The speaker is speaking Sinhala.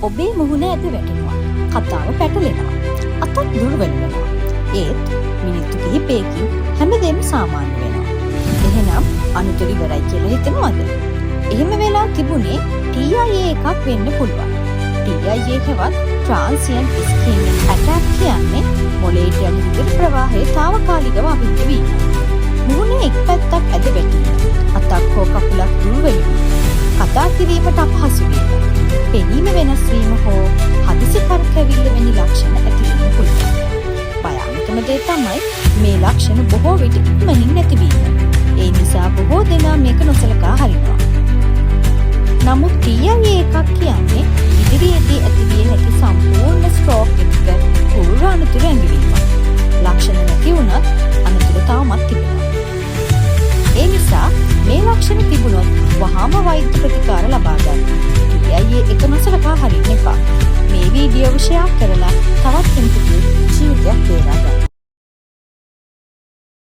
ඔබේ මුහුණ ඇද වැටෙනවා. කතාව පැටලෙනවා. අතත් දුර්වල වෙනවා. ඒත් මිනිත්තු කිහිපයකින් හැමදේම සාමාන්‍ය වෙනවා. එහෙනම් අනුතර ඉවරයි කියලා හිතනවද? එහෙම වෙලා තිබුණේ TIA එකක් වෙන්න පුළුවන්. TIA හෙවත් Transient Ischemic Attack කියන්නේ මොළයට යන රුධිර ප්‍රවාහයේ తాවකාලිකව අභිවෘද්ධි වීම. මුහුණේ එක් පැත්තක් ඇද වැටීම, අතක් හෝ කකුලක් දුර්වල වීම, කතා කිරීමට අපහසු වීම, පෙනීම වෙනස් වීම හෝ හදිසි කරකැවිල්ල වැනි ලක්ෂණ ඇති වෙන්න පුළුවන්. භයානකම දේ තමයි මේ ලක්ෂණ බොහෝ විට ඉක්මනින් නැතිවීම. ඒ නිසා බොහෝ දෙනා මේක නොසලකා හරිනවා. නමුත් TIA එකක් කියන්නේ ඉදිරියේදී ඇතිවිය හැකි සම්පූර්ණ ස්ට්‍රෝක් එකක පූර්ව අනතුරු ඇඟවීමක්. ලක්ෂණ නැති වුණත් අනතුරු තවමත් තිබෙනවා. ඒ නිසා මේ ලක්ෂණ තිබුණොත් වහාම වෛද්‍ය ප්‍රතිකාර ලබා ගන්න. TIA එක නොසලකා හරින්න එපා. මේ වීඩියෝව ෂෙයා කරලා